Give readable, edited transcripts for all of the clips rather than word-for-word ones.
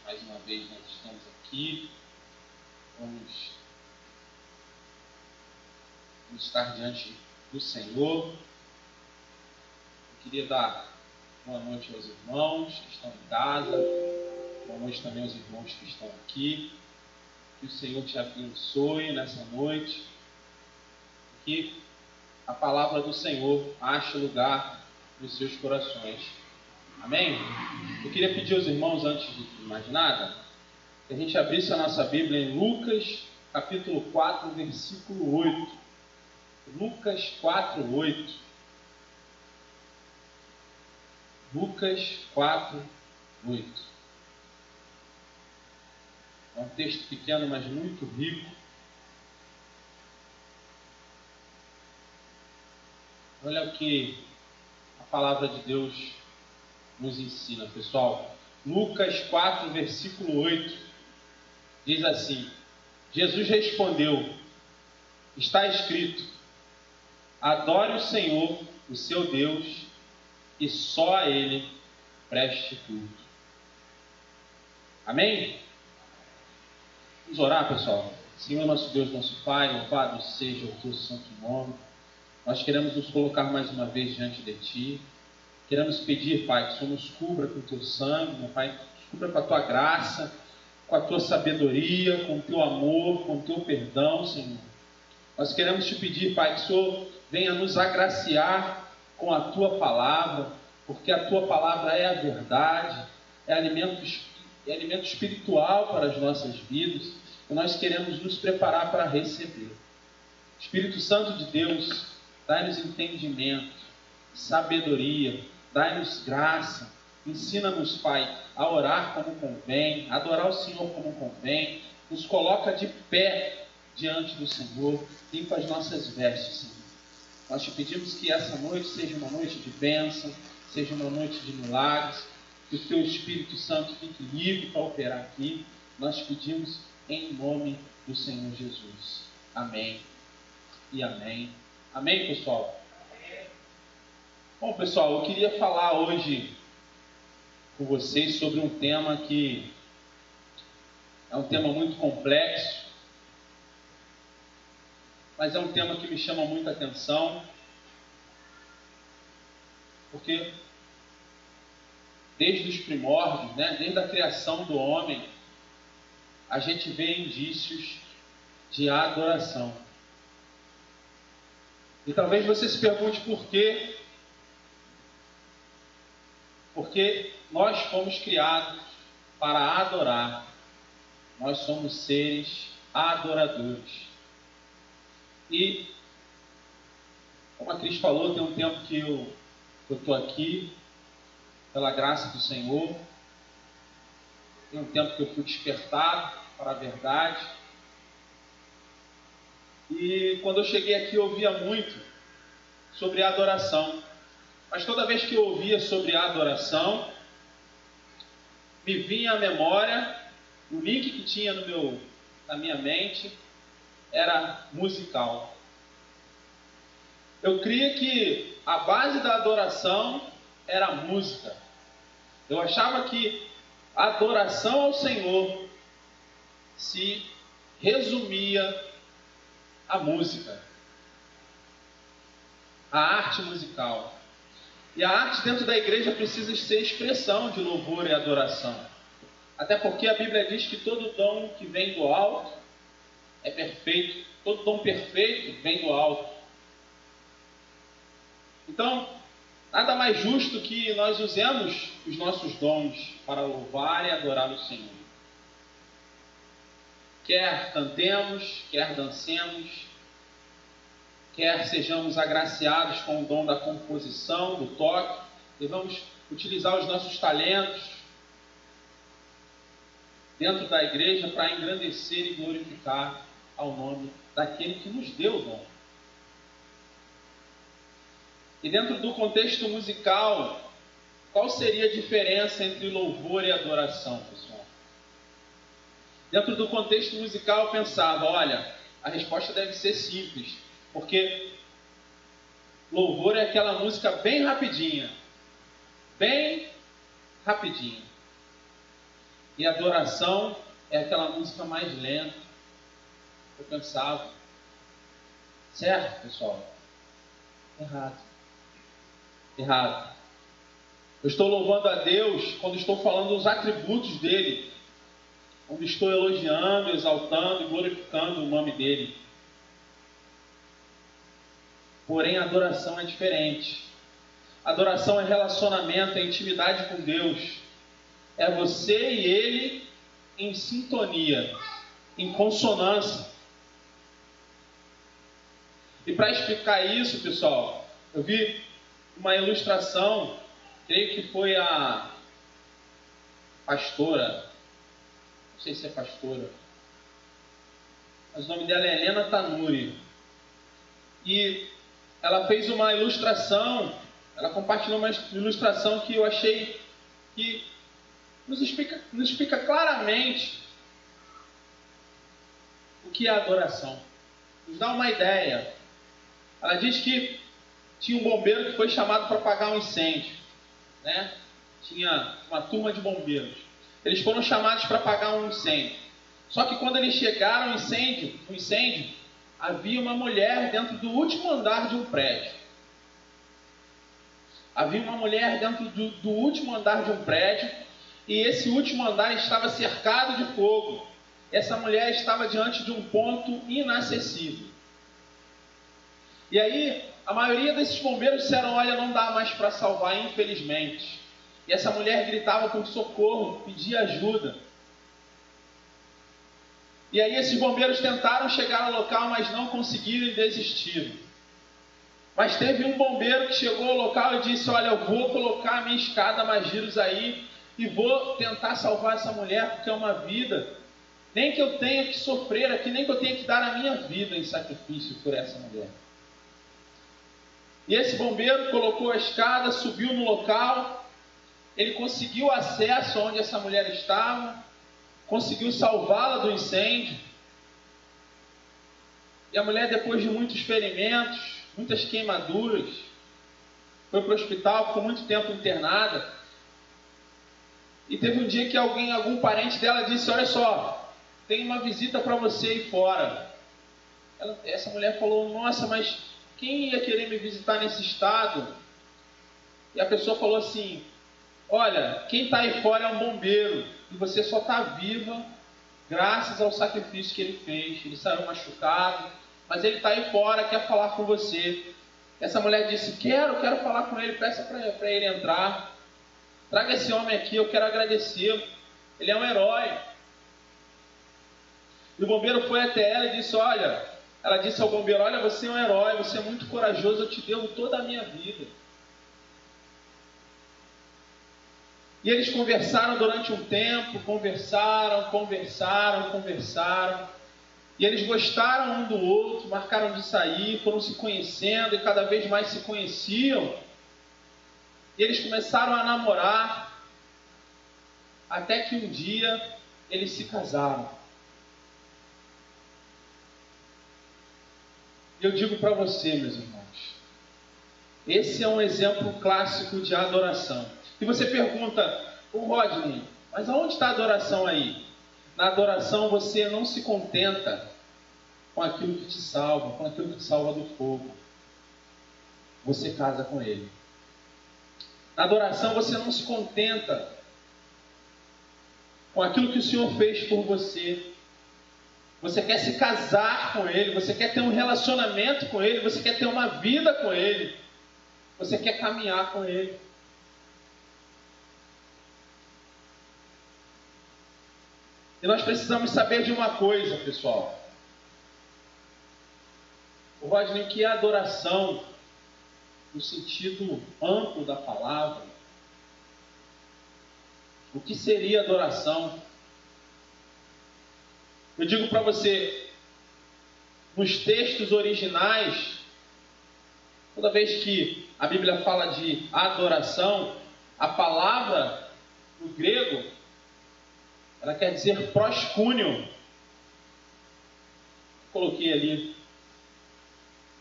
Mais uma vez nós estamos aqui, vamos estar diante do Senhor. Eu queria dar boa noite aos irmãos que estão em casa, boa noite também aos irmãos que estão aqui. Que o Senhor te abençoe nessa noite, que a palavra do Senhor ache lugar nos seus corações. Amém? Eu queria pedir aos irmãos, antes de mais nada, que a gente abrisse a nossa Bíblia em Lucas, capítulo 4, versículo 8. Lucas 4, 8. Lucas 4, 8. É um texto pequeno, mas muito rico. Olha o que a palavra de Deus nos ensina, pessoal. Lucas 4, versículo 8, diz assim: Jesus respondeu: está escrito, adore o Senhor, o seu Deus, e só a Ele preste culto. Amém? Vamos orar, pessoal. Senhor, nosso Deus, nosso Pai, louvado seja o teu santo nome. Nós queremos nos colocar mais uma vez diante de Ti. Queremos pedir, Pai, que o Senhor nos cubra com o Teu sangue, meu Pai, nos cubra com a Tua graça, com a Tua sabedoria, com o Teu amor, com o Teu perdão, Senhor. Nós queremos Te pedir, Pai, que o Senhor venha nos agraciar com a Tua palavra, porque a Tua palavra é a verdade, é alimento espiritual para as nossas vidas, e nós queremos nos preparar para receber. Espírito Santo de Deus, dai-nos entendimento, sabedoria, dai-nos graça, ensina-nos, Pai, a orar como convém, a adorar o Senhor como convém, nos coloca de pé diante do Senhor, limpa as nossas vestes, Senhor. Nós te pedimos que essa noite seja uma noite de bênção, seja uma noite de milagres, que o Teu Espírito Santo fique livre para operar aqui. Nós te pedimos em nome do Senhor Jesus. Amém e amém. Amém, pessoal? Bom, pessoal, eu queria falar hoje com vocês sobre um tema que é um tema muito complexo, mas é um tema que me chama muita atenção, porque desde os primórdios, desde a criação do homem, a gente vê indícios de adoração. E talvez você se pergunte por quê. Porque nós fomos criados para adorar. Nós somos seres adoradores. E, como a Cris falou, tem um tempo que eu estou aqui, pela graça do Senhor. Tem um tempo que eu fui despertado para a verdade. E quando eu cheguei aqui, eu ouvia muito sobre a adoração. Mas toda vez que eu ouvia sobre a adoração, me vinha à memória, o link que tinha na minha mente era musical. Eu cria que a base da adoração era a música. Eu achava que a adoração ao Senhor se resumia à música, à arte musical. E a arte dentro da igreja precisa ser expressão de louvor e adoração. Até porque a Bíblia diz que todo dom que vem do alto é perfeito. Todo dom perfeito vem do alto. Então, nada mais justo que nós usemos os nossos dons para louvar e adorar o Senhor. Quer cantemos, quer dancemos, quer sejamos agraciados com o dom da composição, do toque, devemos utilizar os nossos talentos dentro da igreja para engrandecer e glorificar ao nome daquele que nos deu o dom. E dentro do contexto musical, qual seria a diferença entre louvor e adoração, pessoal? Dentro do contexto musical eu pensava, olha, a resposta deve ser simples. Porque louvor é aquela música bem rapidinha. Bem rapidinha. E adoração é aquela música mais lenta. Eu pensava. Certo, pessoal? Errado. Errado. Eu estou louvando a Deus quando estou falando dos atributos dele. Quando estou elogiando, exaltando e glorificando o nome dele. Porém, a adoração é diferente. Adoração é relacionamento, é intimidade com Deus. É você e Ele em sintonia, em consonância. E para explicar isso, pessoal, eu vi uma ilustração, creio que foi a pastora, não sei se é pastora, mas o nome dela é Helena Tanuri. E ela fez uma ilustração, ela compartilhou uma ilustração que eu achei que nos explica claramente o que é adoração. Nos dá uma ideia. Ela diz que tinha um bombeiro que foi chamado para apagar um incêndio, né? Tinha uma turma de bombeiros. Eles foram chamados para apagar um incêndio. Só que quando eles chegaram ao incêndio, havia uma mulher dentro do último andar de um prédio. Havia uma mulher dentro do último andar de um prédio, e esse último andar estava cercado de fogo. Essa mulher estava diante de um ponto inacessível. E aí, a maioria desses bombeiros disseram: olha, não dá mais para salvar, infelizmente. E essa mulher gritava por socorro, pedia ajuda. E aí esses bombeiros tentaram chegar ao local, mas não conseguiram e desistiram. Mas teve um bombeiro que chegou ao local e disse: olha, eu vou colocar a minha escada Magiros aí e vou tentar salvar essa mulher, porque é uma vida. Nem que eu tenha que sofrer aqui, nem que eu tenha que dar a minha vida em sacrifício por essa mulher. E esse bombeiro colocou a escada, subiu no local, ele conseguiu acesso onde essa mulher estava, conseguiu salvá-la do incêndio. E a mulher, depois de muitos ferimentos, muitas queimaduras, foi para o hospital, ficou muito tempo internada. E teve um dia que algum parente dela disse: olha só, tem uma visita para você aí fora. Essa mulher falou: nossa, mas quem ia querer me visitar nesse estado? E a pessoa falou assim: olha, quem está aí fora é um bombeiro, e você só está viva graças ao sacrifício que ele fez. Ele saiu machucado, mas ele está aí fora, quer falar com você. Essa mulher disse: quero falar com ele, peça para ele entrar. Traga esse homem aqui, eu quero agradecê-lo. Ele é um herói. E o bombeiro foi até ela e disse: olha, ela disse ao bombeiro: olha, você é um herói, você é muito corajoso, eu te devo toda a minha vida. E eles conversaram durante um tempo, conversaram. E eles gostaram um do outro, marcaram de sair, foram se conhecendo e cada vez mais se conheciam. E eles começaram a namorar, até que um dia eles se casaram. Eu digo para você, meus irmãos, esse é um exemplo clássico de adoração. E você pergunta: ô Rodney, mas aonde está a adoração aí? Na adoração você não se contenta com aquilo que te salva, com aquilo que te salva do fogo. Você casa com Ele. Na adoração você não se contenta com aquilo que o Senhor fez por você. Você quer se casar com Ele, você quer ter um relacionamento com Ele, você quer ter uma vida com Ele, você quer caminhar com Ele. E nós precisamos saber de uma coisa, pessoal. O Rodney, que é adoração, no sentido amplo da palavra. O que seria adoração? Eu digo para você, nos textos originais, toda vez que a Bíblia fala de adoração, a palavra no grego, ela quer dizer proskúnio. Coloquei ali.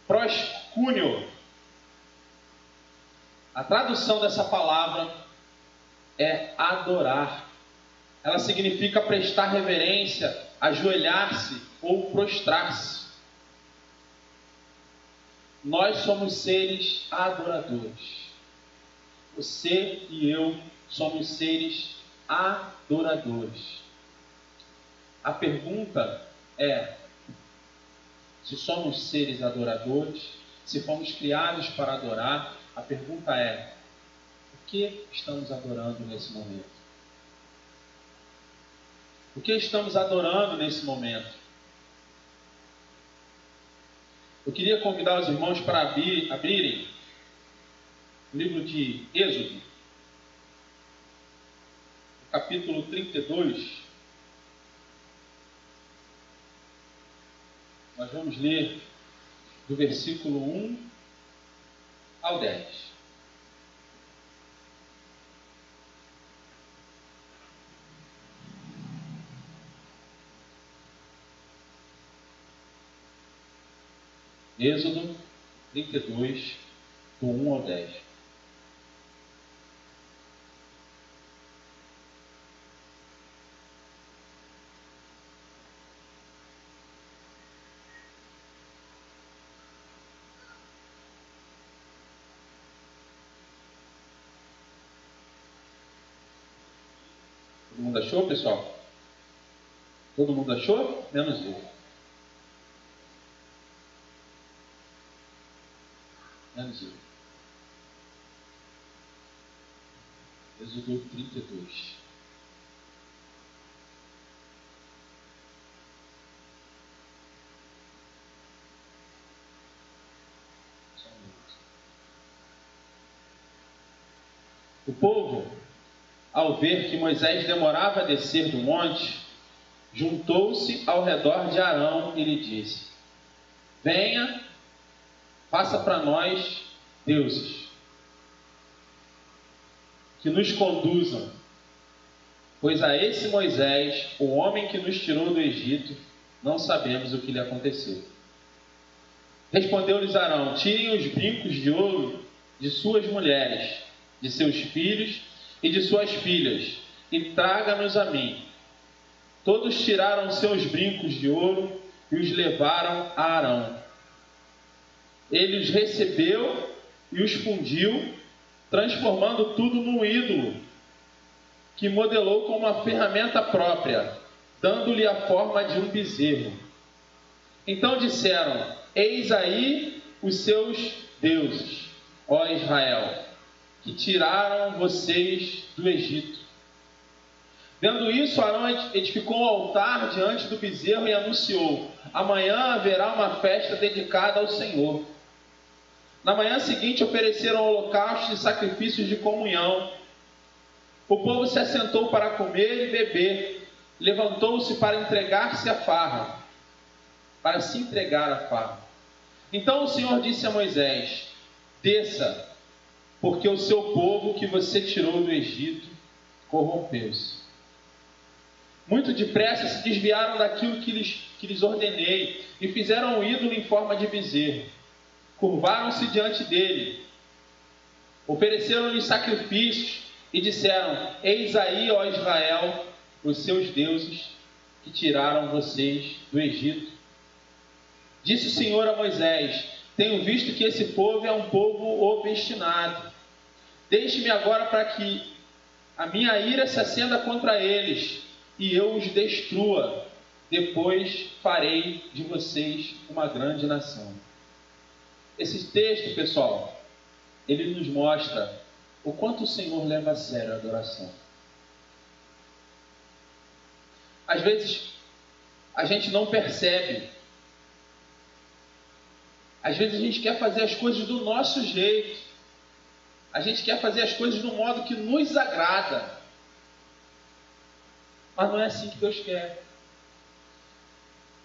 Proskúnio. A tradução dessa palavra é adorar. ela significa prestar reverência, ajoelhar-se ou prostrar-se. Nós somos seres adoradores. Você e eu somos seres adoradores. A pergunta é: se somos seres adoradores, se fomos criados para adorar, a pergunta é: o que estamos adorando nesse momento? O que estamos adorando nesse momento? Eu queria convidar os irmãos para abrirem o livro de Êxodo, capítulo 32. Nós vamos ler do versículo 1 ao 10. Êxodo 32, do 1 ao 10. Todo mundo achou, pessoal? Todo mundo achou? Menos eu. Menos eu. Êxodo 32. Só um minuto. O povo, ao ver que Moisés demorava a descer do monte, juntou-se ao redor de Arão e lhe disse: venha, faça para nós deuses, que nos conduzam, pois a esse Moisés, o homem que nos tirou do Egito, não sabemos o que lhe aconteceu. Respondeu-lhes Arão: tirem os brincos de ouro de suas mulheres, de seus filhos e de suas filhas, e traga-nos a mim. Todos tiraram seus brincos de ouro e os levaram a Arão. Ele os recebeu e os fundiu, transformando tudo num ídolo, que modelou com uma ferramenta própria, dando-lhe a forma de um bezerro. Então disseram: eis aí os seus deuses, ó Israel, que tiraram vocês do Egito. Vendo isso, Arão edificou um altar diante do bezerro e anunciou: amanhã haverá uma festa dedicada ao Senhor. Na manhã seguinte ofereceram holocaustos e sacrifícios de comunhão. O povo se assentou para comer e beber, levantou-se para entregar-se à farra, para se entregar à farra. Então o Senhor disse a Moisés: desça, porque o seu povo que você tirou do Egito corrompeu-se. Muito depressa se desviaram daquilo que lhes ordenei e fizeram um ídolo em forma de bezerro. Curvaram-se diante dele, ofereceram-lhe sacrifícios e disseram: eis aí, ó Israel, os seus deuses que tiraram vocês do Egito. Disse o Senhor a Moisés: tenho visto que esse povo é um povo obstinado. Deixe-me agora para que a minha ira se acenda contra eles e eu os destrua. Depois farei de vocês uma grande nação. Esse texto, pessoal, ele nos mostra o quanto o Senhor leva a sério a adoração. Às vezes, a gente não percebe. Às vezes a gente quer fazer as coisas do nosso jeito. A gente quer fazer as coisas do modo que nos agrada. Mas não é assim que Deus quer.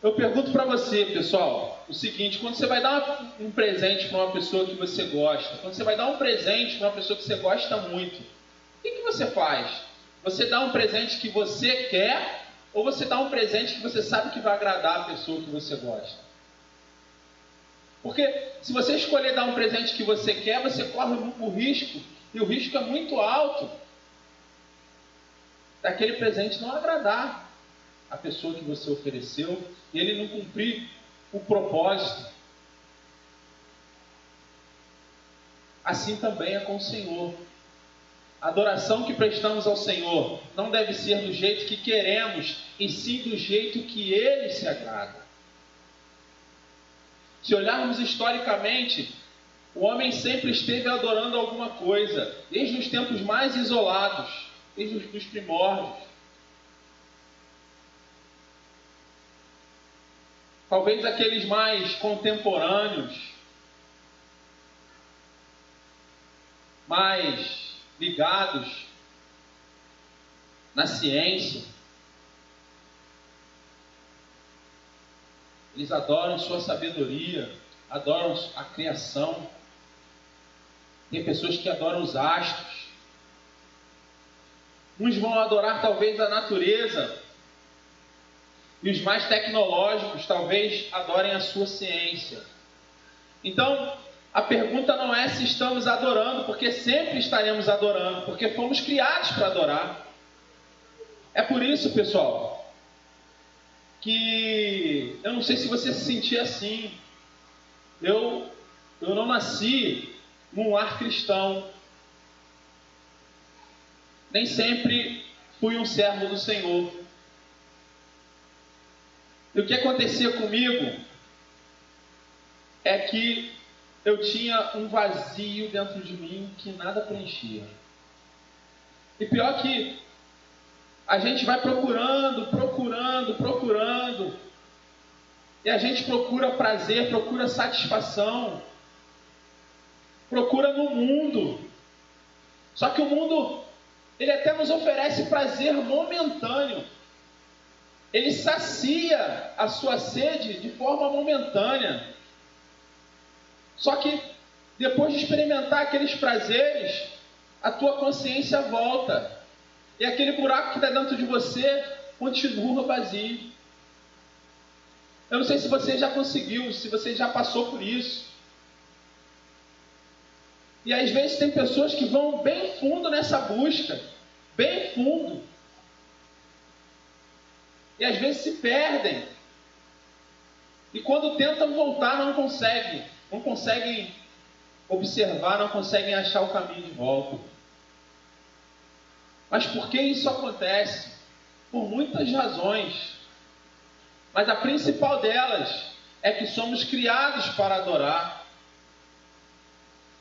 Eu pergunto para você, pessoal, o seguinte: quando você vai dar um presente para uma pessoa que você gosta, quando você vai dar um presente para uma pessoa que você gosta muito, o que você faz? Você dá um presente que você quer ou você dá um presente que você sabe que vai agradar a pessoa que você gosta? Porque se você escolher dar um presente que você quer, você corre o risco, e o risco é muito alto, daquele presente não agradar a pessoa que você ofereceu, e ele não cumprir o propósito. Assim também é com o Senhor. A adoração que prestamos ao Senhor não deve ser do jeito que queremos, e sim do jeito que Ele se agrada. Se olharmos historicamente, o homem sempre esteve adorando alguma coisa, desde os tempos mais isolados, desde os primórdios. Talvez aqueles mais contemporâneos, mais ligados na ciência, eles adoram sua sabedoria, adoram a criação. Tem pessoas que adoram os astros. Uns vão adorar talvez a natureza, e os mais tecnológicos talvez adorem a sua ciência. Então, a pergunta não é se estamos adorando, porque sempre estaremos adorando, porque fomos criados para adorar. É por isso, pessoal, que eu não sei se você se sentia assim. Eu não nasci num lar cristão. Nem sempre fui um servo do Senhor. E o que acontecia comigo é que eu tinha um vazio dentro de mim que nada preenchia. E pior que a gente vai procurando, e a gente procura prazer, procura satisfação, procura no mundo. Só que o mundo, ele até nos oferece prazer momentâneo. Ele sacia a sua sede de forma momentânea. Só que depois de experimentar aqueles prazeres, a tua consciência volta. E aquele buraco que está dentro de você continua vazio. Eu não sei se você já conseguiu, se você já passou por isso. E às vezes tem pessoas que vão bem fundo nessa busca. Bem fundo. E às vezes se perdem. E quando tentam voltar, não conseguem. Não conseguem observar, não conseguem achar o caminho de volta. Mas por que isso acontece? Por muitas razões. Mas a principal delas é que somos criados para adorar.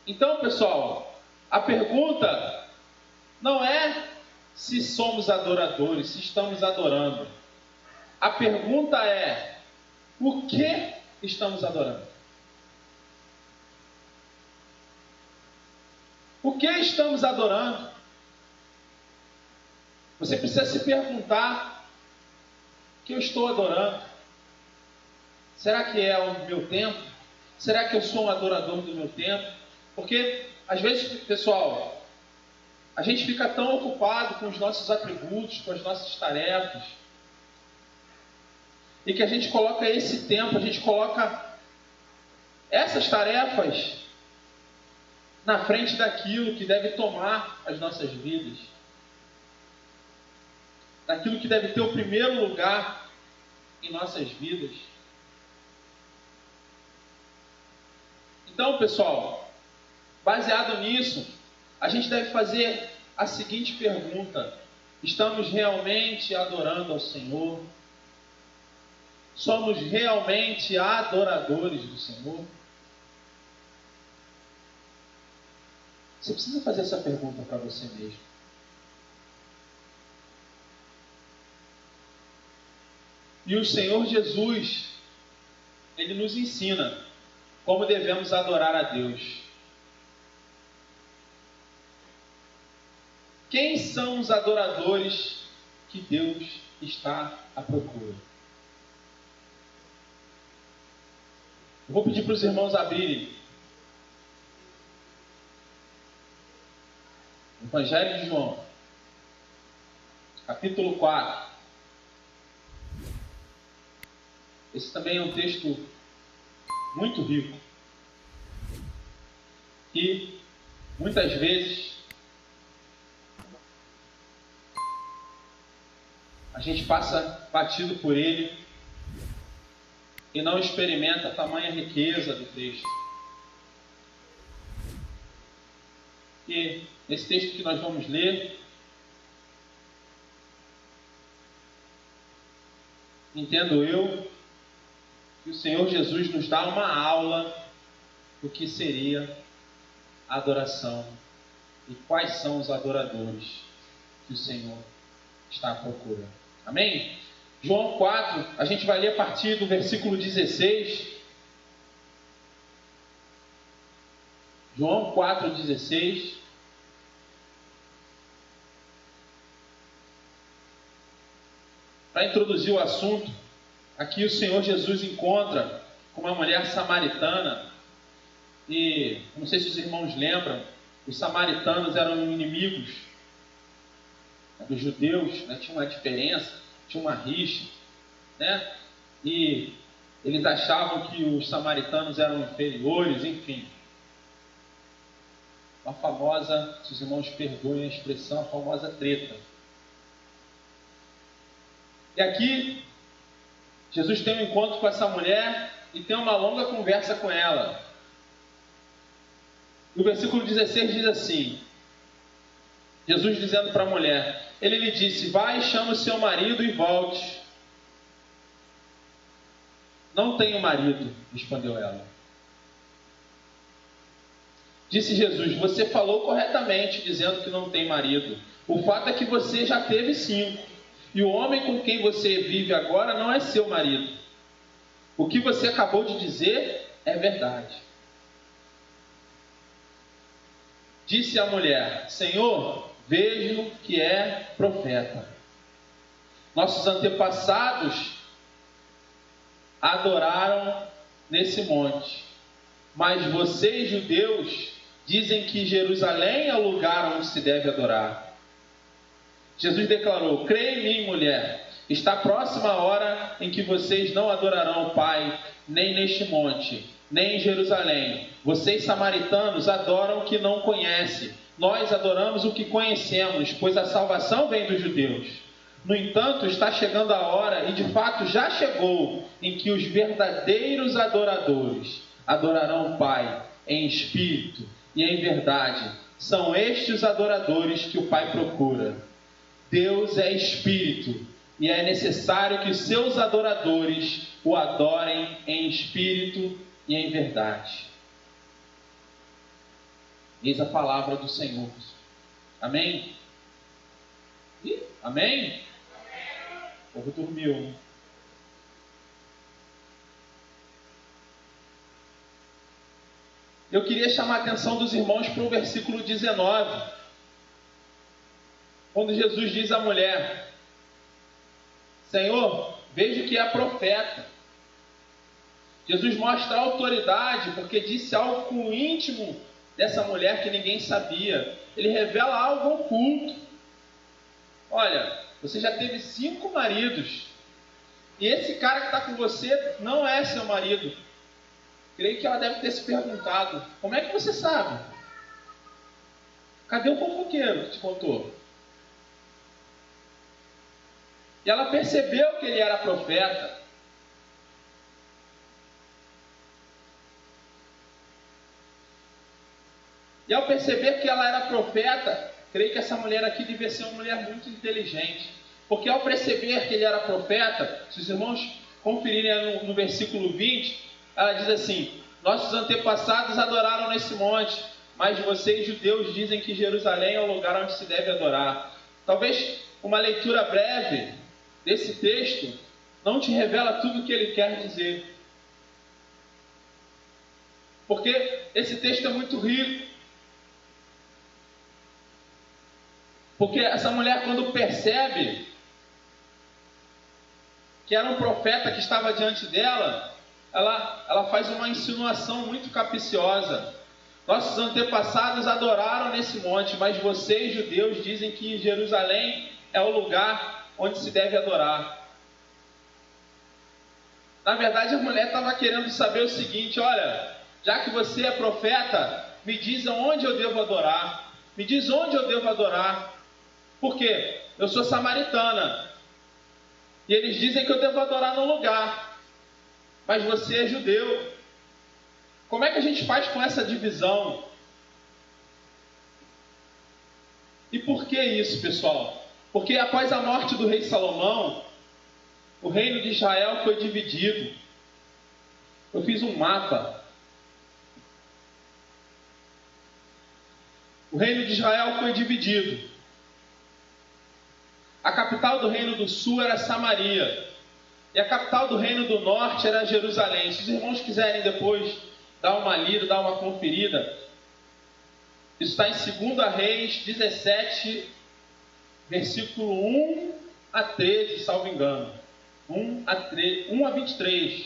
Então, pessoal, a pergunta não é se somos adoradores, se estamos adorando. A pergunta é: o que estamos adorando? O que estamos adorando? Você precisa se perguntar: o que eu estou adorando? Será que é o meu tempo? Será que eu sou um adorador do meu tempo? Porque, às vezes, pessoal, a gente fica tão ocupado com os nossos atributos, com as nossas tarefas, e que a gente coloca esse tempo, a gente coloca essas tarefas na frente daquilo que deve tomar as nossas vidas, daquilo que deve ter o primeiro lugar em nossas vidas. Então, pessoal, baseado nisso, a gente deve fazer a seguinte pergunta: estamos realmente adorando ao Senhor? Somos realmente adoradores do Senhor? Você precisa fazer essa pergunta para você mesmo. E o Senhor Jesus, Ele nos ensina como devemos adorar a Deus. Quem são os adoradores que Deus está à procura? Eu vou pedir para os irmãos abrirem o Evangelho de João, capítulo 4. Esse também é um texto muito rico. E muitas vezes gente passa batido por ele e não experimenta a tamanha riqueza do texto. E esse texto que nós vamos ler, entendo eu, que o Senhor Jesus nos dá uma aula do que seria a adoração e quais são os adoradores que o Senhor está à procura. Amém? João 4, a gente vai ler a partir do versículo 16. João 4,16. Para introduzir o assunto, aqui o Senhor Jesus encontra com uma mulher samaritana. E não sei se os irmãos lembram, os samaritanos eram inimigos dos judeus, né? Tinha uma diferença, tinha uma rixa, né? E eles achavam que os samaritanos eram inferiores, enfim. A famosa, se os irmãos perdoem a expressão, a famosa treta. E aqui, Jesus tem um encontro com essa mulher e tem uma longa conversa com ela. No versículo 16 diz assim, Jesus dizendo para a mulher, ele lhe disse, vai, chama o seu marido e volte. Não tenho marido, respondeu ela. Disse Jesus, você falou corretamente, dizendo que não tem marido. O fato é que você já teve 5, e o homem com quem você vive agora não é seu marido. O que você acabou de dizer é verdade. Disse a mulher, Senhor, vejo que é profeta. Nossos antepassados adoraram nesse monte, mas vocês, judeus, dizem que Jerusalém é o lugar onde se deve adorar. Jesus declarou, creia em mim, mulher, está próxima a hora em que vocês não adorarão o Pai, nem neste monte, nem em Jerusalém. Vocês, samaritanos, adoram o que não conhecem. Nós adoramos o que conhecemos, pois a salvação vem dos judeus. No entanto, está chegando a hora, e de fato já chegou, em que os verdadeiros adoradores adorarão o Pai em espírito e em verdade. São estes os adoradores que o Pai procura. Deus é espírito, e é necessário que seus adoradores o adorem em espírito e em verdade. Eis a palavra do Senhor. Amém? Amém? O povo dormiu. Eu queria chamar a atenção dos irmãos para o versículo 19. Quando Jesus diz à mulher, Senhor, vejo que é profeta. Jesus mostra a autoridade, porque disse algo íntimo dessa mulher que ninguém sabia. Ele revela algo oculto. Olha, você já teve 5 maridos, e esse cara que está com você não é seu marido. Creio que ela deve ter se perguntado, como é que você sabe? Cadê o fofoqueiro que te contou? E ela percebeu que ele era profeta. E ao perceber que ela era profeta, creio que essa mulher aqui devia ser uma mulher muito inteligente. Porque ao perceber que ele era profeta, se os irmãos conferirem no versículo 20, ela diz assim, nossos antepassados adoraram nesse monte, mas vocês, judeus, dizem que Jerusalém é o lugar onde se deve adorar. Talvez uma leitura breve desse texto não te revela tudo o que ele quer dizer. Porque esse texto é muito rico. Porque essa mulher, quando percebe que era um profeta que estava diante dela, ela faz uma insinuação muito capciosa. Nossos antepassados adoraram nesse monte, mas vocês, judeus, dizem que Jerusalém é o lugar onde se deve adorar. Na verdade, a mulher estava querendo saber o seguinte, olha, já que você é profeta, me diz onde eu devo adorar. Me diz onde eu devo adorar. Por quê? Eu sou samaritana. E eles dizem que eu devo adorar no lugar. Mas você é judeu. Como é que a gente faz com essa divisão? E por que isso, pessoal? Porque após a morte do rei Salomão, o reino de Israel foi dividido. Eu fiz um mapa. O reino de Israel foi dividido. A capital do reino do sul era Samaria. E a capital do reino do norte era Jerusalém. Se os irmãos quiserem depois dar uma lida, dar uma conferida, isso está em 2 Reis 17, versículo 1 a 13, salvo engano. 1 a 23.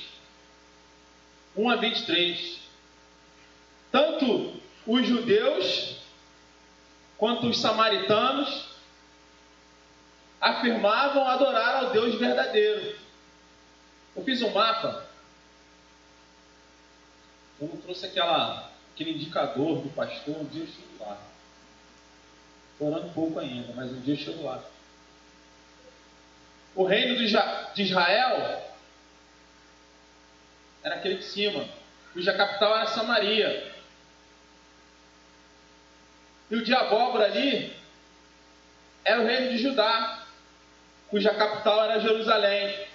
1 a 23. Tanto os judeus quanto os samaritanos afirmavam adorar ao Deus verdadeiro. Eu fiz um mapa. Eu não trouxe aquele indicador do pastor. Um dia eu chego lá. Estou orando pouco ainda, mas um dia eu chego lá. O reino de Israel era aquele de cima, cuja capital era Samaria. E o de abóbora ali era o reino de Judá, cuja capital era Jerusalém.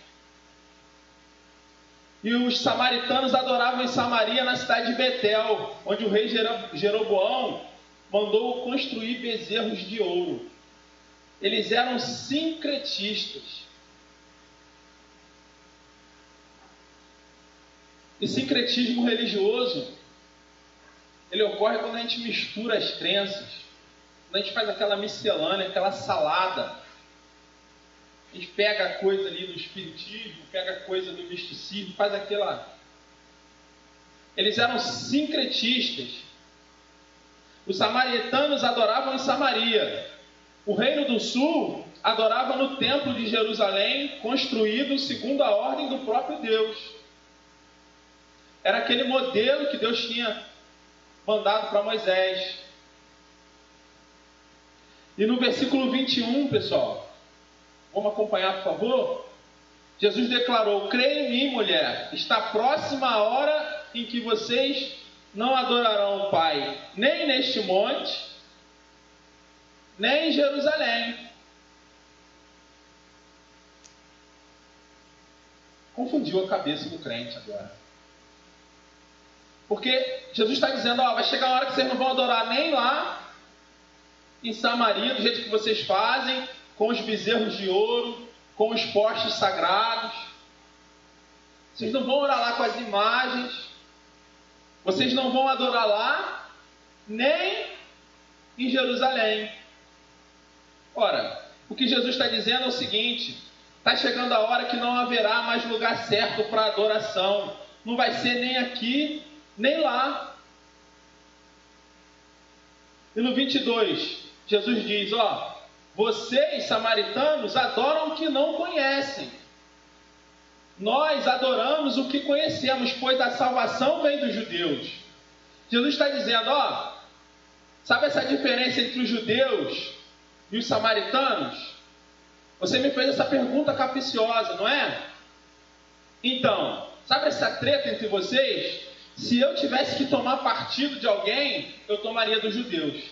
E os samaritanos adoravam em Samaria, na cidade de Betel, onde o rei Jeroboão mandou construir bezerros de ouro. Eles eram sincretistas. E sincretismo religioso, ele ocorre quando a gente mistura as crenças, quando a gente faz aquela miscelânea, aquela salada. A gente pega a coisa ali do espiritismo, pega a coisa do misticismo, faz aquela... Eles eram sincretistas. Os samaritanos adoravam em Samaria. O reino do sul adorava no templo de Jerusalém, construído segundo a ordem do próprio Deus. Era aquele modelo que Deus tinha mandado para Moisés. E no versículo 21, pessoal, vamos acompanhar, por favor? Jesus declarou: creia em mim, mulher, está próxima a hora em que vocês não adorarão o Pai, nem neste monte, nem em Jerusalém. Confundiu a cabeça do crente agora. Porque Jesus está dizendo, vai chegar a hora que vocês não vão adorar nem lá em Samaria, do jeito que vocês fazem, com os bezerros de ouro, com os postes sagrados. Vocês não vão orar lá com as imagens. Vocês não vão adorar lá, nem em Jerusalém. Ora, o que Jesus está dizendo é o seguinte: está chegando a hora que não haverá mais lugar certo para adoração. Não vai ser nem aqui, nem lá. E no 22, Jesus diz, vocês, samaritanos, adoram o que não conhecem. Nós adoramos o que conhecemos, pois a salvação vem dos judeus. Jesus está dizendo, sabe essa diferença entre os judeus e os samaritanos? Você me fez essa pergunta capciosa, não é? Então, sabe essa treta entre vocês? Se eu tivesse que tomar partido de alguém, eu tomaria dos judeus.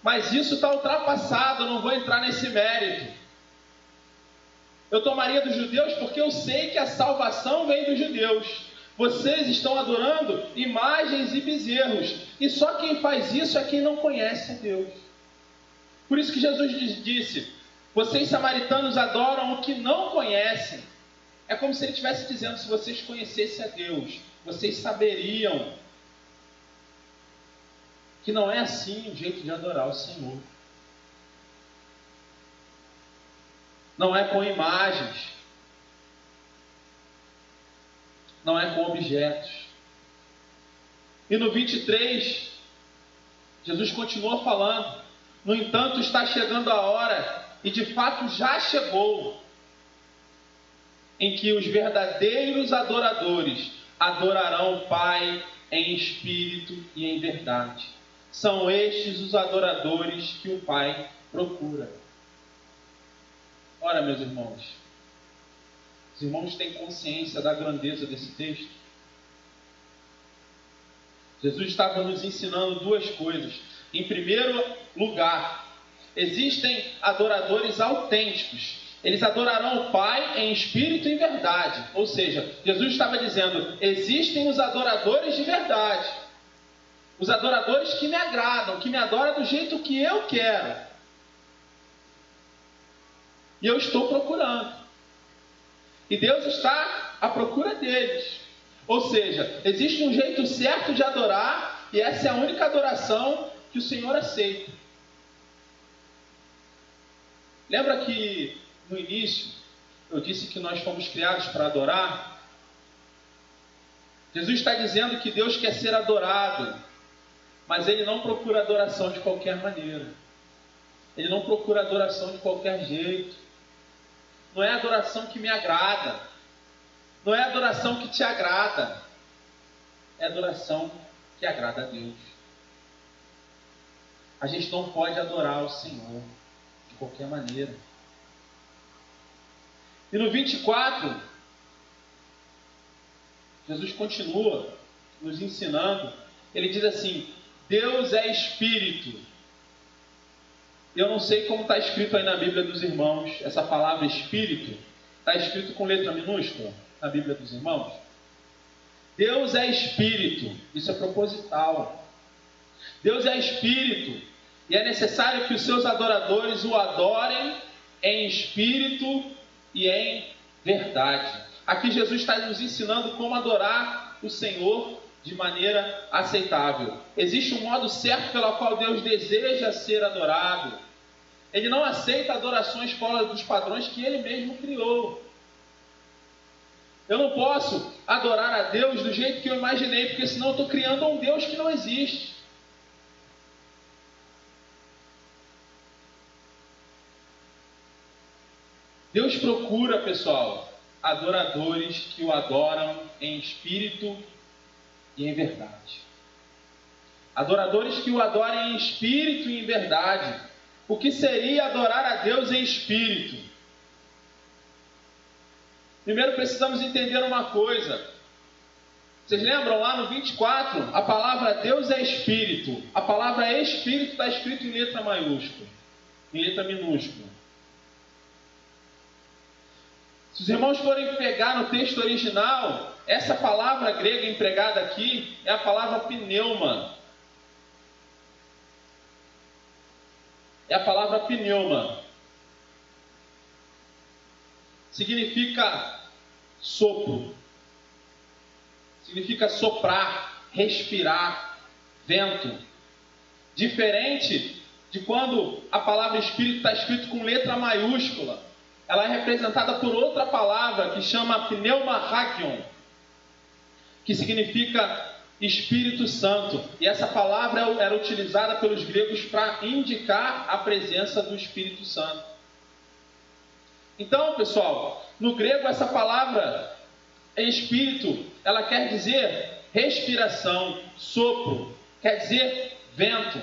Mas isso está ultrapassado, eu não vou entrar nesse mérito. Eu tomaria dos judeus porque eu sei que a salvação vem dos judeus. Vocês estão adorando imagens e bezerros. E só quem faz isso é quem não conhece a Deus. Por isso que Jesus disse, vocês samaritanos adoram o que não conhecem. É como se ele estivesse dizendo, se vocês conhecessem a Deus, vocês saberiam que não é assim o jeito de adorar o Senhor. Não é com imagens. Não é com objetos. E no 23, Jesus continua falando. No entanto, está chegando a hora, e de fato já chegou, em que os verdadeiros adoradores adorarão o Pai em espírito e em verdade. São estes os adoradores que o Pai procura. Ora, meus irmãos, Os irmãos têm consciência da grandeza desse texto? Jesus estava nos ensinando duas coisas. Em primeiro lugar, existem adoradores autênticos. Eles adorarão o Pai em espírito e em verdade. Ou seja, Jesus estava dizendo, existem os adoradores de verdade. Os adoradores que me agradam, que me adoram do jeito que eu quero. E eu estou procurando. E Deus está à procura deles. Ou seja, existe um jeito certo de adorar, e essa é a única adoração que o Senhor aceita. Lembra que no início eu disse que nós fomos criados para adorar? Jesus está dizendo que Deus quer ser adorado, mas Ele não procura adoração de qualquer maneira. Ele não procura adoração de qualquer jeito. Não é adoração que me agrada. Não é adoração que te agrada. É adoração que agrada a Deus. A gente não pode adorar o Senhor de qualquer maneira. E no 24, Jesus continua nos ensinando. Ele diz assim, Deus é Espírito. Eu não sei como está escrito aí na Bíblia dos irmãos, essa palavra Espírito. Está escrito com letra minúscula na Bíblia dos irmãos? Deus é Espírito. Isso é proposital. Deus é Espírito. E é necessário que os seus adoradores o adorem em espírito e em verdade. Aqui Jesus está nos ensinando como adorar o Senhor de maneira aceitável. Existe um modo certo pelo qual Deus deseja ser adorado. Ele não aceita adorações fora dos padrões que Ele mesmo criou. Eu não posso adorar a Deus do jeito que eu imaginei, porque senão eu estou criando um Deus que não existe. Deus procura, pessoal, adoradores que o adoram em espírito e em verdade. Adoradores que o adorem em espírito e em verdade. O que seria adorar a Deus em espírito? Primeiro precisamos entender uma coisa. Vocês lembram lá no 24? A palavra Deus é Espírito. A palavra Espírito está escrito em letra maiúscula, em letra minúscula. Se os irmãos forem pegar no texto original, essa palavra grega empregada aqui é a palavra pneuma. É a palavra pneuma. Significa sopro. Significa soprar, respirar, vento. Diferente de quando a palavra Espírito está escrito com letra maiúscula. Ela é representada por outra palavra que chama pneumarrakion, que significa Espírito Santo. E essa palavra era utilizada pelos gregos para indicar a presença do Espírito Santo. Então, pessoal, no grego essa palavra Espírito, ela quer dizer respiração, sopro, quer dizer vento.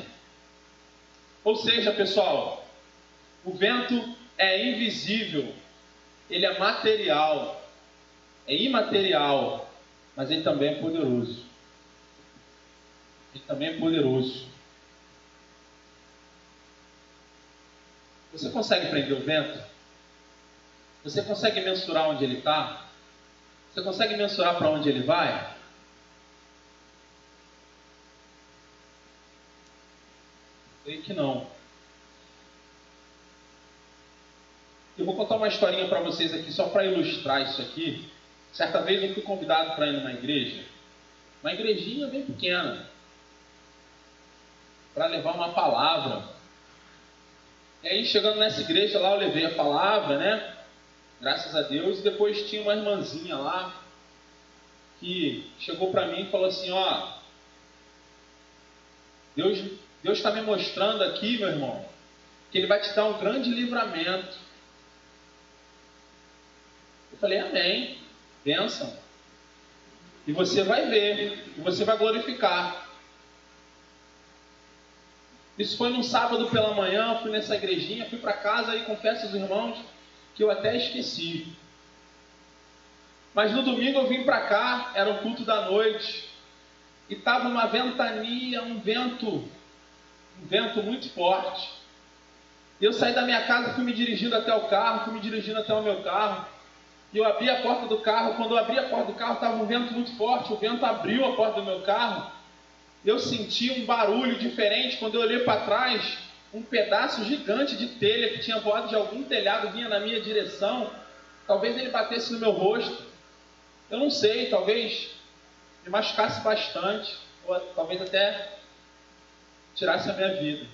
Ou seja, pessoal, o vento é invisível, ele é material, é imaterial, mas ele também é poderoso. Ele também é poderoso. Você consegue prender o vento? Você consegue mensurar onde ele está? Você consegue mensurar para onde ele vai? Creio que não. Eu vou contar uma historinha para vocês aqui, só para ilustrar isso aqui. Certa vez eu fui convidado para ir numa igreja, uma igrejinha bem pequena, para levar uma palavra. E aí, chegando nessa igreja lá, eu levei a palavra, né? Graças a Deus. E depois tinha uma irmãzinha lá, que chegou para mim e falou assim, ó, Deus está me mostrando aqui, meu irmão, que Ele vai te dar um grande livramento. Eu falei, amém, bênção. E você vai ver, e você vai glorificar. Isso foi num sábado pela manhã, fui nessa igrejinha, fui para casa e confesso aos irmãos que eu até esqueci. Mas no domingo eu vim para cá, era o culto da noite, e estava uma ventania, um vento muito forte. E eu saí da minha casa, fui me dirigindo até o carro, fui me dirigindo até o meu carro, e eu abri a porta do carro. Quando eu abri a porta do carro, estava um vento muito forte, o vento abriu a porta do meu carro, eu senti um barulho diferente. Quando eu olhei para trás, um pedaço gigante de telha que tinha voado de algum telhado vinha na minha direção. Talvez ele batesse no meu rosto, eu não sei, talvez me machucasse bastante, ou talvez até tirasse a minha vida.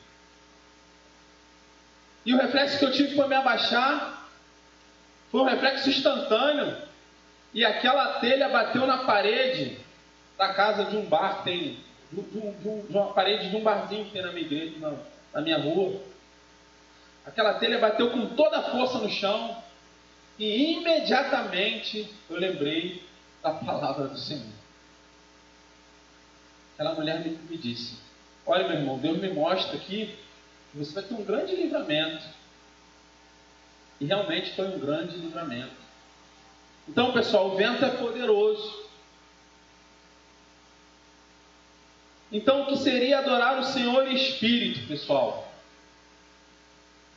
E o reflexo que eu tive foi me abaixar, foi um reflexo instantâneo, e aquela telha bateu na parede da casa de um bar que tem, de uma parede de um barzinho que tem na minha igreja, na minha rua. Aquela telha bateu com toda a força no chão, e imediatamente eu lembrei da palavra do Senhor. Aquela mulher me disse: olha, meu irmão, Deus me mostra aqui que você vai ter um grande livramento. E realmente foi um grande livramento. Então, pessoal, o vento é poderoso. Então, o que seria adorar o Senhor em espírito, pessoal?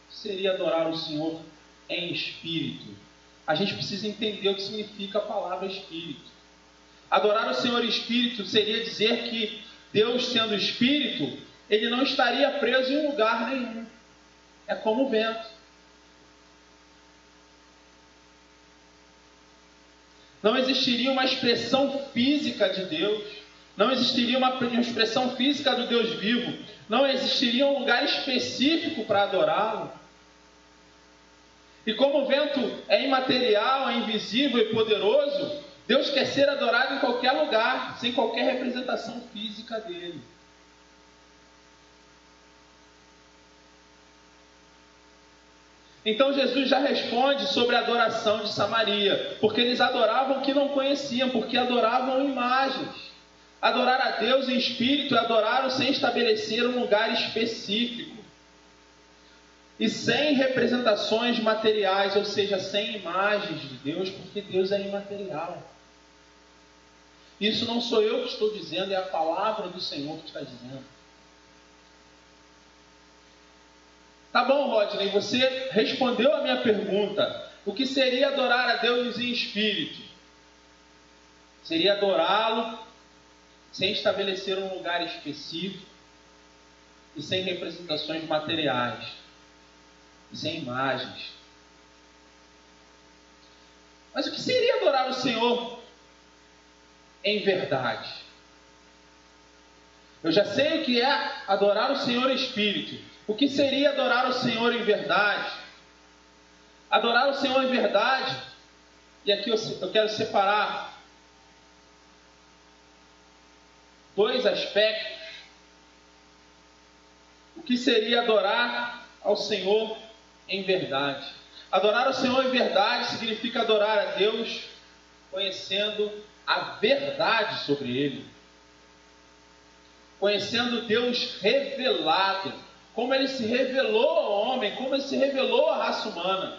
O que seria adorar o Senhor em espírito? A gente precisa entender o que significa a palavra espírito. Adorar o Senhor em espírito seria dizer que Deus, sendo espírito, ele não estaria preso em lugar nenhum. É como o vento. Não existiria uma expressão física de Deus. Não existiria uma expressão física do Deus vivo. Não existiria um lugar específico para adorá-lo. E como o vento é imaterial, é invisível e poderoso, Deus quer ser adorado em qualquer lugar, sem qualquer representação física dele. Então Jesus já responde sobre a adoração de Samaria, porque eles adoravam o que não conheciam, porque adoravam imagens. Adorar a Deus em espírito é adorar-o sem estabelecer um lugar específico e sem representações materiais, ou seja, sem imagens de Deus, porque Deus é imaterial. Isso não sou eu que estou dizendo, é a palavra do Senhor que está dizendo. Tá bom, Rodney, você respondeu a minha pergunta. O que seria adorar a Deus em espírito? Seria adorá-lo sem estabelecer um lugar específico e sem representações materiais e sem imagens. Mas o que seria adorar o Senhor em verdade? Eu já sei o que é adorar o Senhor em espírito. O que seria adorar o Senhor em verdade? Adorar o Senhor em verdade, e aqui eu quero separar dois aspectos. O que seria adorar ao Senhor em verdade? Adorar ao Senhor em verdade significa adorar a Deus conhecendo a verdade sobre Ele. Conhecendo Deus revelado, como Ele se revelou ao homem, como Ele se revelou à raça humana.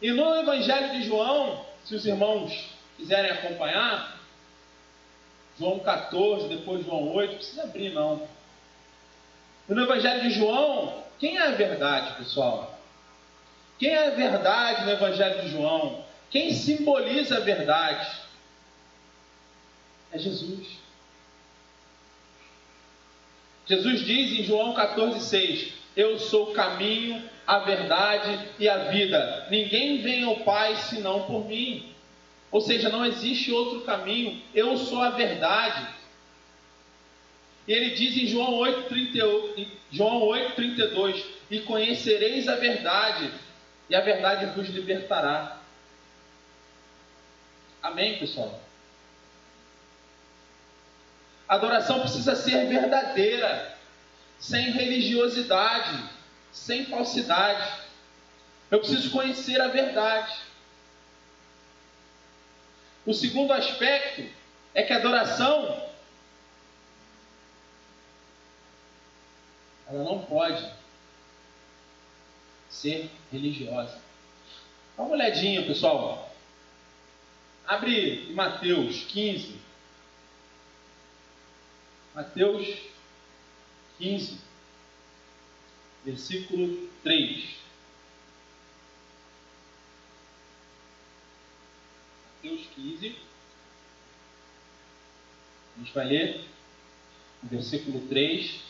E no Evangelho de João, se os irmãos quiserem acompanhar, João 14, depois João 8, não precisa abrir não. E no Evangelho de João, quem é a verdade, pessoal? Quem é a verdade no Evangelho de João? Quem simboliza a verdade? É Jesus. Jesus diz em João 14,6: eu sou o caminho, a verdade e a vida. Ninguém vem ao Pai senão por mim. Ou seja, não existe outro caminho. Eu sou a verdade. E ele diz em João 8,32: e conhecereis a verdade, e a verdade vos libertará. Amém, pessoal? A adoração precisa ser verdadeira, sem religiosidade, sem falsidade. Eu preciso conhecer a verdade. O segundo aspecto é que a adoração, ela não pode ser religiosa. Dá uma olhadinha, pessoal. Abre em Mateus 15. Mateus 15, versículo 3. Mateus 15. A gente vai ler o versículo 3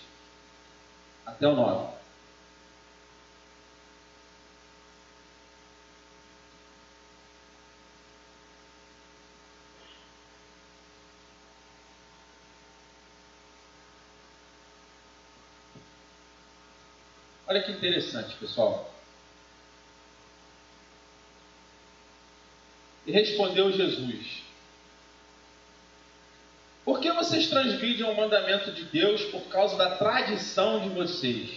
até o 9. Olha que interessante, pessoal. E respondeu Jesus: por que vocês transgridem o mandamento de Deus por causa da tradição de vocês?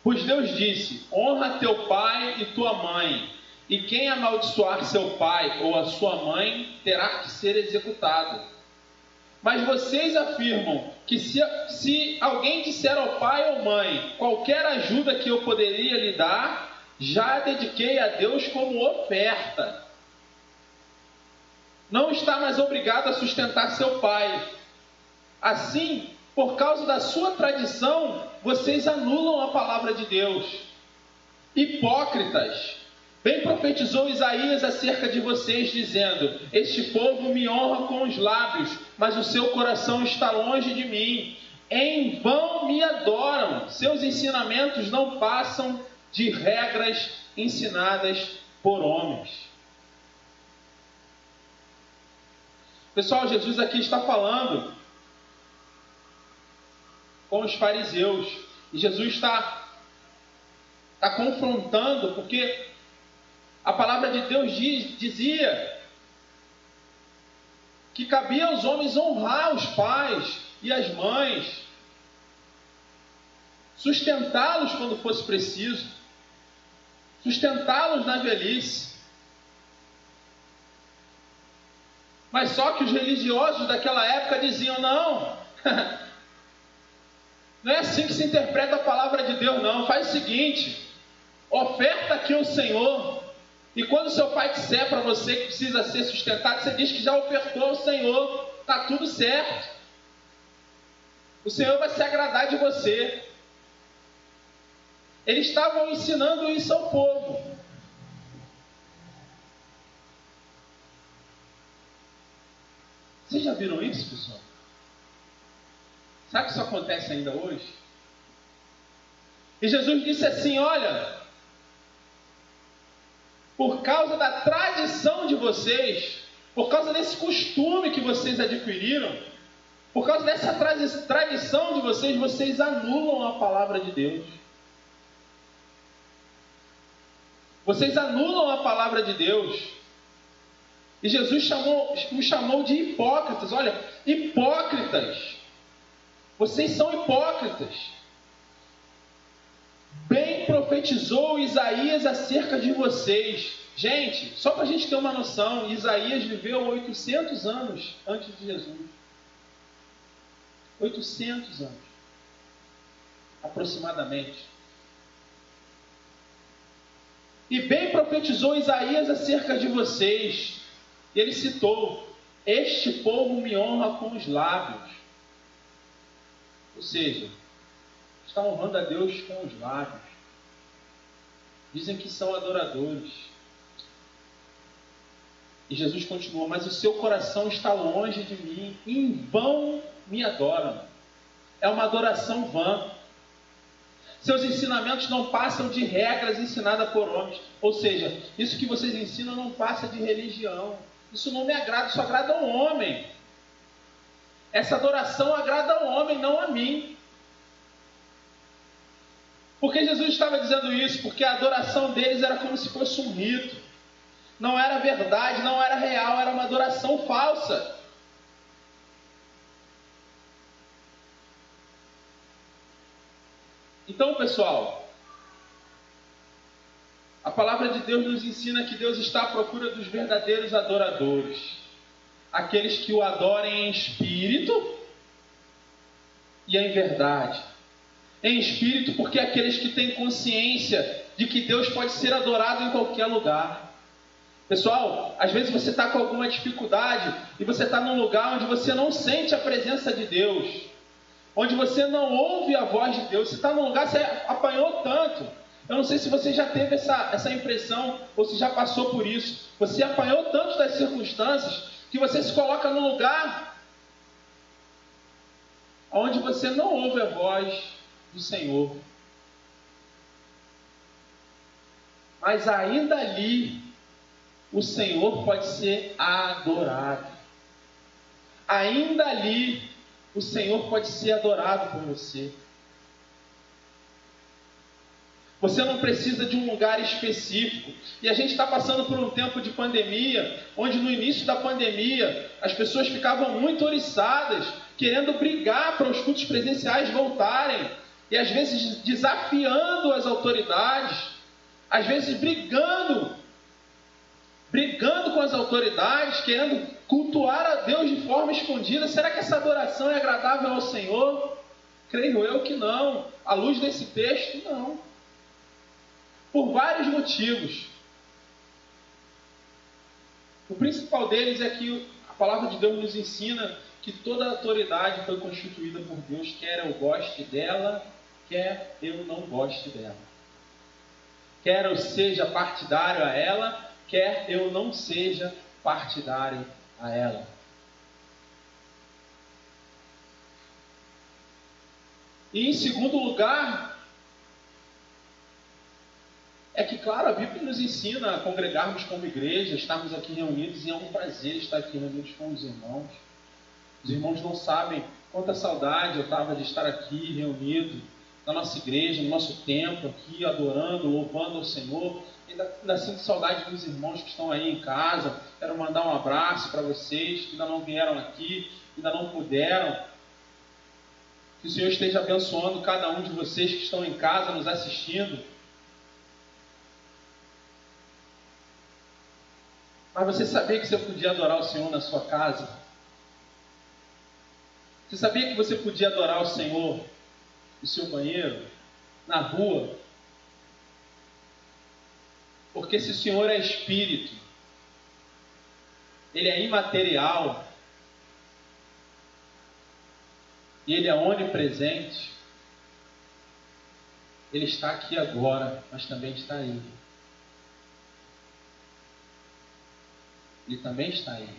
Pois Deus disse: honra teu pai e tua mãe, e quem amaldiçoar seu pai ou a sua mãe terá que ser executado. Mas vocês afirmam que se alguém disser ao pai ou mãe, qualquer ajuda que eu poderia lhe dar, já a dediquei a Deus como oferta. Não está mais obrigado a sustentar seu pai. Assim, por causa da sua tradição, vocês anulam a palavra de Deus. Hipócritas! Bem profetizou Isaías acerca de vocês, dizendo: este povo me honra com os lábios, mas o seu coração está longe de mim. Em vão me adoram. Seus ensinamentos não passam de regras ensinadas por homens. Pessoal, Jesus aqui está falando com os fariseus. E Jesus está confrontando, porque a palavra de Deus dizia que cabia aos homens honrar os pais e as mães, sustentá-los quando fosse preciso, sustentá-los na velhice. Mas só que os religiosos daquela época diziam: não, não é assim que se interpreta a palavra de Deus, não. Faz o seguinte, oferta aqui ao Senhor, e quando seu pai disser para você que precisa ser sustentado, você diz que já ofertou ao Senhor, está tudo certo. O Senhor vai se agradar de você. Eles estavam ensinando isso ao povo. Vocês já viram isso, pessoal? Sabe que isso acontece ainda hoje? E Jesus disse assim: olha, por causa da tradição de vocês, por causa desse costume que vocês adquiriram, por causa dessa tradição de vocês, vocês anulam a palavra de Deus. Vocês anulam a palavra de Deus. E Jesus nos chamou de hipócritas. Olha, hipócritas. Vocês são hipócritas. Bem profetizou Isaías acerca de vocês. Gente, só para a gente ter uma noção, Isaías viveu 800 anos antes de Jesus. 800 anos. Aproximadamente. E bem profetizou Isaías acerca de vocês. E ele citou: este povo me honra com os lábios. Ou seja, está honrando a Deus com os lábios. Dizem que são adoradores. E Jesus continua: mas o seu coração está longe de mim, em vão me adoram. É uma adoração vã. Seus ensinamentos não passam de regras ensinadas por homens. Ou seja, isso que vocês ensinam não passa de religião. Isso não me agrada, isso agrada ao homem. Essa adoração agrada ao homem, não a mim. Por que Jesus estava dizendo isso? Porque a adoração deles era como se fosse um rito. Não era verdade, não era real, era uma adoração falsa. Então, pessoal, a palavra de Deus nos ensina que Deus está à procura dos verdadeiros adoradores. Aqueles que o adorem em espírito e em verdade. Em espírito, porque aqueles que têm consciência de que Deus pode ser adorado em qualquer lugar. Pessoal, às vezes você está com alguma dificuldade e você está num lugar onde você não sente a presença de Deus, onde você não ouve a voz de Deus. Você está num lugar, você apanhou tanto. Eu não sei se você já teve essa impressão ou se já passou por isso. Você apanhou tanto das circunstâncias que você se coloca num lugar onde você não ouve a voz do Senhor. Mas ainda ali, o Senhor pode ser adorado. Ainda ali, o Senhor pode ser adorado por você. Você não precisa de um lugar específico. E a gente está passando por um tempo de pandemia, onde no início da pandemia, as pessoas ficavam muito oriçadas, querendo brigar para os cultos presenciais voltarem. E às vezes desafiando as autoridades, às vezes brigando com as autoridades, querendo cultuar a Deus de forma escondida. Será que essa adoração é agradável ao Senhor? Creio eu que não. À luz desse texto, não. Por vários motivos. O principal deles é que a palavra de Deus nos ensina que toda autoridade foi constituída por Deus, quer eu goste dela, quer eu não goste dela. Quer eu seja partidário a ela, quer eu não seja partidário a ela. E em segundo lugar, é que, claro, a Bíblia nos ensina a congregarmos como igreja, estarmos aqui reunidos, e é um prazer estar aqui reunidos com os irmãos. Os irmãos não sabem quanta saudade eu estava de estar aqui reunido na nossa igreja, no nosso templo, aqui adorando, louvando ao Senhor. Ainda sinto saudade dos irmãos que estão aí em casa. Quero mandar um abraço para vocês que ainda não vieram aqui, ainda não puderam. Que o Senhor esteja abençoando cada um de vocês que estão em casa nos assistindo. Mas você sabia que você podia adorar o Senhor na sua casa? Você sabia que você podia adorar o Senhor no seu banheiro, na rua? Porque se o Senhor é Espírito, Ele é imaterial, e Ele é onipresente, Ele está aqui agora, mas também está aí. Ele também está aí.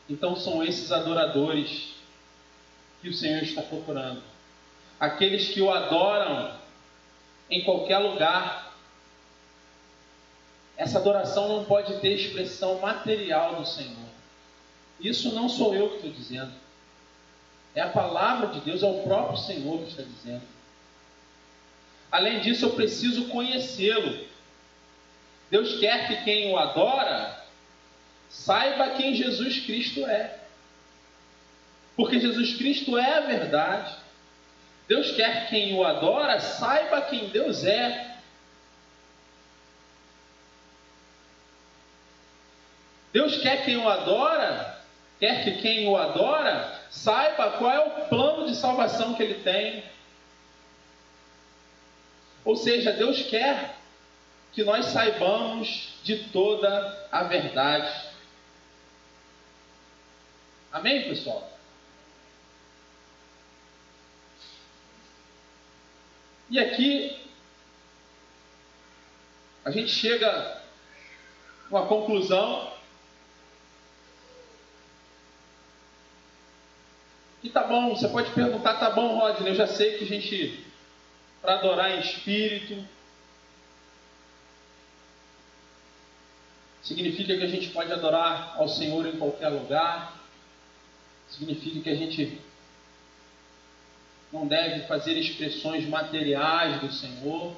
Então são esses adoradores que o Senhor está procurando. Aqueles que o adoram em qualquer lugar. Essa adoração não pode ter expressão material do Senhor. Isso não sou eu que estou dizendo. É a palavra de Deus, é o próprio Senhor que está dizendo. Além disso, eu preciso conhecê-lo. Deus quer que quem o adora saiba quem Jesus Cristo é. Porque Jesus Cristo é a verdade. Deus quer que quem o adora saiba quem Deus é. Deus quer quem o adora, quer que quem o adora saiba qual é o plano de salvação que ele tem. Ou seja, Deus quer que nós saibamos de toda a verdade. Amém, pessoal? E aqui a gente chega a uma conclusão. E tá bom, você pode perguntar, tá bom, Rodney, eu já sei que a gente, para adorar em espírito, significa que a gente pode adorar ao Senhor em qualquer lugar, significa que a gente não deve fazer expressões materiais do Senhor,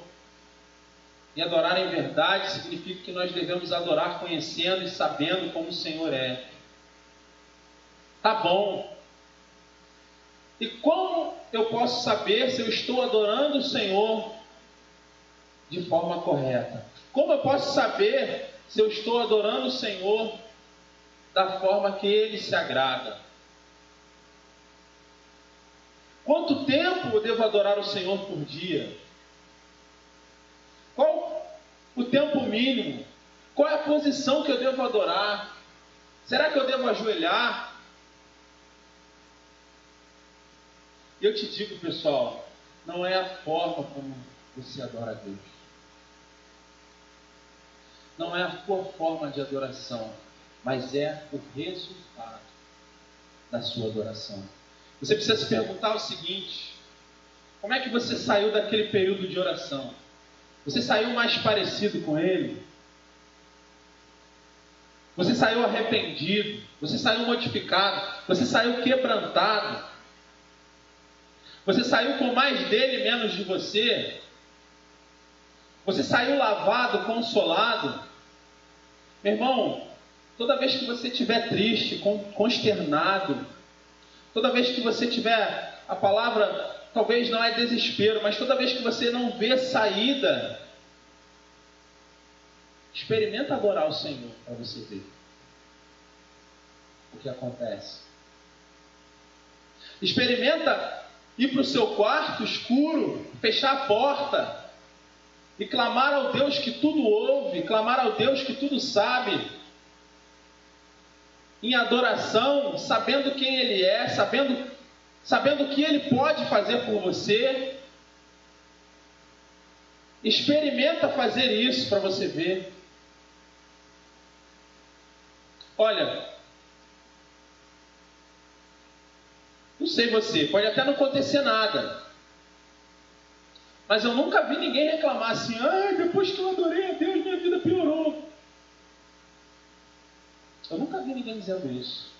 e adorar em verdade significa que nós devemos adorar conhecendo e sabendo como o Senhor é. Tá bom. E como eu posso saber se eu estou adorando o Senhor de forma correta? Como eu posso saber se eu estou adorando o Senhor da forma que Ele se agrada? Quanto tempo eu devo adorar o Senhor por dia? Qual o tempo mínimo? Qual é a posição que eu devo adorar? Será que eu devo ajoelhar? E eu te digo, pessoal, não é a forma como você adora a Deus. Não é a tua forma de adoração, mas é o resultado da sua adoração. Você precisa se perguntar o seguinte: como é que você saiu daquele período de oração? Você saiu mais parecido com Ele? Você saiu arrependido? Você saiu modificado? Você saiu quebrantado? Você saiu com mais dele, menos de você? Você saiu lavado, consolado? Meu irmão, toda vez que você estiver triste, consternado, toda vez que você tiver, a palavra talvez não é desespero, mas toda vez que você não vê saída, experimenta adorar o Senhor para você ver o que acontece. Experimenta ir para o seu quarto escuro, fechar a porta e clamar ao Deus que tudo ouve, clamar ao Deus que tudo sabe, em adoração, sabendo quem Ele é, sabendo o que Ele pode fazer por você. Experimenta fazer isso para você ver. Olha, não sei você, pode até não acontecer nada, mas eu nunca vi ninguém reclamar assim: depois que eu adorei a Deus, minha vida piorou. Eu nunca vi ninguém dizendo isso.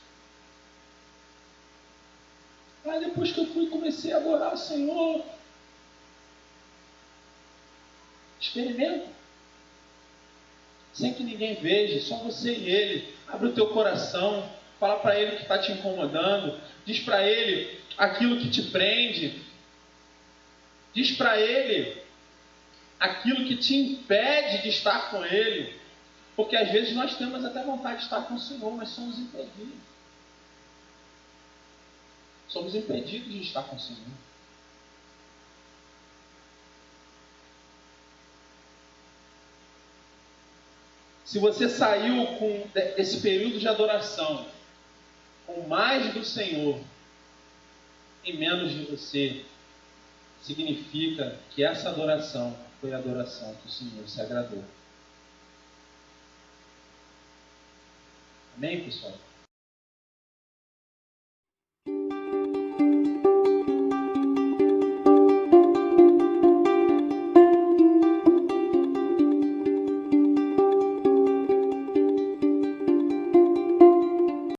Depois que eu fui e comecei a adorar o Senhor. Experimenta. Sem que ninguém veja, só você e Ele. Abre o teu coração. Fala para Ele o que está te incomodando. Diz para Ele aquilo que te prende. Diz para Ele aquilo que te impede de estar com Ele. Porque às vezes nós temos até vontade de estar com o Senhor, mas somos impedidos. Somos impedidos de estar com o Senhor. Se você saiu desse período de adoração com mais do Senhor e menos de você, significa que essa adoração foi a adoração que o Senhor se agradou. Amém, pessoal?